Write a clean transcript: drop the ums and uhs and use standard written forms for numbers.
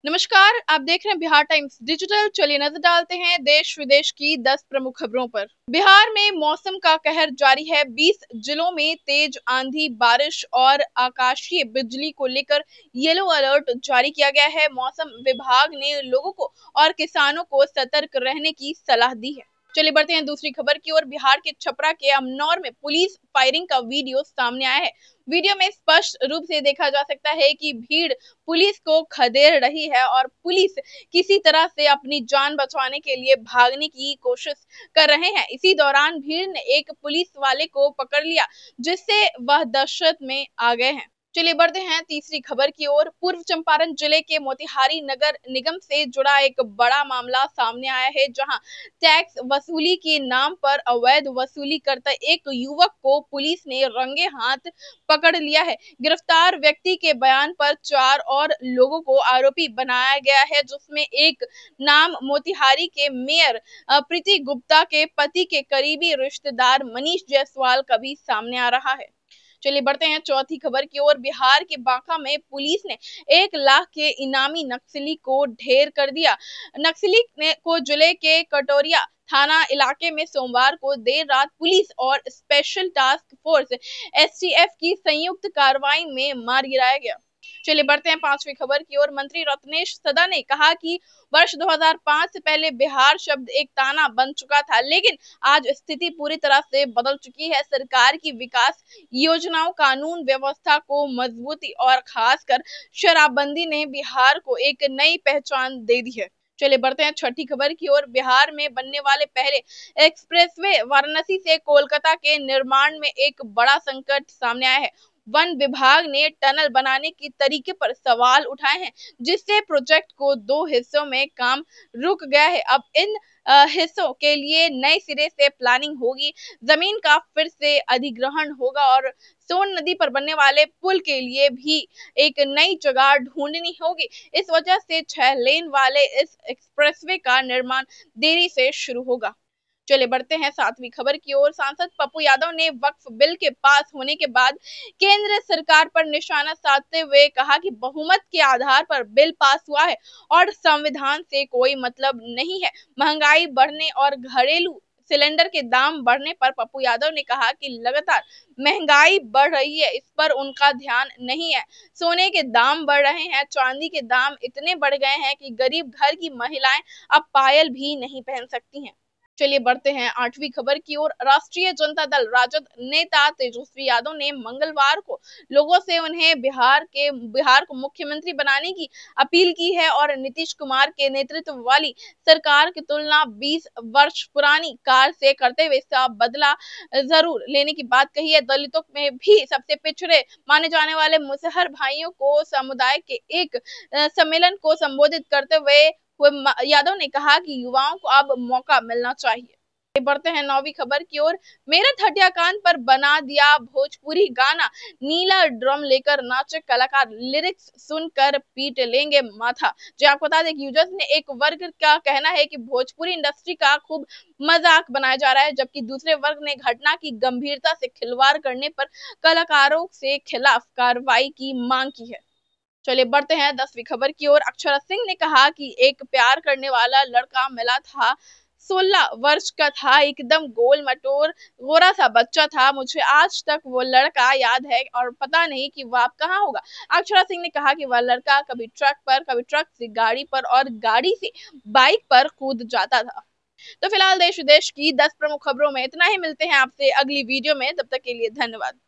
नमस्कार, आप देख रहे हैं बिहार टाइम्स डिजिटल। चलिए नजर डालते हैं देश विदेश की 10 प्रमुख खबरों पर। बिहार में मौसम का कहर जारी है। 20 जिलों में तेज आंधी, बारिश और आकाशीय बिजली को लेकर येलो अलर्ट जारी किया गया है। मौसम विभाग ने लोगों को और किसानों को सतर्क रहने की सलाह दी है। चलिए बढ़ते हैं दूसरी खबर की ओर। बिहार के छपरा के अमनौर में पुलिस फायरिंग का वीडियो सामने आया है। वीडियो में स्पष्ट रूप से देखा जा सकता है कि भीड़ पुलिस को खदेड़ रही है और पुलिस किसी तरह से अपनी जान बचाने के लिए भागने की कोशिश कर रहे हैं। इसी दौरान भीड़ ने एक पुलिस वाले को पकड़ लिया, जिससे वह दहशत में आ गए हैं। चलिए बढ़ते हैं तीसरी खबर की ओर। पूर्व चंपारण जिले के मोतिहारी नगर निगम से जुड़ा एक बड़ा मामला सामने आया है, जहां टैक्स वसूली के नाम पर अवैध वसूली करता एक युवक को पुलिस ने रंगे हाथ पकड़ लिया है। गिरफ्तार व्यक्ति के बयान पर 4 और लोगों को आरोपी बनाया गया है, जिसमें एक नाम मोतिहारी के मेयर प्रीति गुप्ता के पति के करीबी रिश्तेदार मनीष जायसवाल का भी सामने आ रहा है। चलिए बढ़ते हैं चौथी खबर की ओर। बिहार के बांका में पुलिस ने 1 लाख के इनामी नक्सली को ढेर कर दिया। नक्सली को जिले के कटोरिया थाना इलाके में सोमवार को देर रात पुलिस और स्पेशल टास्क फोर्स एसटीएफ की संयुक्त कार्रवाई में मार गिराया गया। चलिए बढ़ते हैं पांचवी खबर की ओर। मंत्री रत्नेश सदा ने कहा कि वर्ष 2005 से पहले बिहार शब्द एक ताना बन चुका था, लेकिन आज स्थिति पूरी तरह से बदल चुकी है। सरकार की विकास योजनाओं, कानून व्यवस्था को मजबूती और खासकर शराबबंदी ने बिहार को एक नई पहचान दे दी है। चलिए बढ़ते हैं छठी खबर की ओर। बिहार में बनने वाले पहले एक्सप्रेसवे वाराणसी से कोलकाता के निर्माण में एक बड़ा संकट सामने आया है। वन विभाग ने टनल बनाने के तरीके पर सवाल उठाए हैं, जिससे प्रोजेक्ट को 2 हिस्सों में काम रुक गया है। अब इन हिस्सों के लिए नए सिरे से प्लानिंग होगी, जमीन का फिर से अधिग्रहण होगा और सोन नदी पर बनने वाले पुल के लिए भी एक नई जगह ढूंढनी होगी। इस वजह से 6 लेन वाले इस एक्सप्रेसवे का निर्माण देरी से शुरू होगा। चले बढ़ते हैं 7वीं खबर की ओर। सांसद पप्पू यादव ने वक्फ बिल के पास होने के बाद केंद्र सरकार पर निशाना साधते हुए कहा कि बहुमत के आधार पर बिल पास हुआ है और संविधान से कोई मतलब नहीं है। महंगाई बढ़ने और घरेलू सिलेंडर के दाम बढ़ने पर पप्पू यादव ने कहा कि लगातार महंगाई बढ़ रही है, इस पर उनका ध्यान नहीं है। सोने के दाम बढ़ रहे हैं, चांदी के दाम इतने बढ़ गए हैं कि गरीब घर की महिलाएं अब पायल भी नहीं पहन सकती हैं। चलिए बढ़ते हैं 8वीं खबर की ओर। राष्ट्रीय जनता दल राजद नेता तेजस्वी यादव ने मंगलवार को लोगों से उन्हें बिहार को मुख्यमंत्री बनाने की अपील की है और नीतीश कुमार के नेतृत्व वाली सरकार की तुलना 20 वर्ष पुरानी कार से करते हुए इसका बदला जरूर लेने की बात कही है। दलितों में भी सबसे पिछड़े माने जाने वाले मुसहर भाइयों को समुदाय के एक सम्मेलन को संबोधित करते हुए यादव ने कहा कि युवाओं को अब मौका मिलना चाहिए। बढ़ते हैं 9वीं खबर की ओर। मेरठ हत्याकांड पर बना दिया भोजपुरी गाना, नीला ड्रम लेकर नाचे कलाकार, लिरिक्स सुनकर पीट लेंगे माथा। जो आपको बता दें कि यूजर्स ने एक वर्ग का कहना है कि भोजपुरी इंडस्ट्री का खूब मजाक बनाया जा रहा है, जबकि दूसरे वर्ग ने घटना की गंभीरता से खिलवाड़ करने पर कलाकारों से खिलाफ कार्रवाई की मांग की है। चलिए बढ़ते हैं 10वीं खबर की ओर। अक्षरा सिंह ने कहा कि एक प्यार करने वाला लड़का मिला था, 16 वर्ष का था, एकदम गोल मटोर गोरा सा बच्चा था। मुझे आज तक वो लड़का याद है और पता नहीं कि वो अब कहाँ होगा। अक्षरा सिंह ने कहा कि वह लड़का कभी ट्रक पर, कभी ट्रक से गाड़ी पर और गाड़ी से बाइक पर कूद जाता था। तो फिलहाल देश विदेश की 10 प्रमुख खबरों में इतना ही। मिलते हैं आपसे अगली वीडियो में, तब तक के लिए धन्यवाद।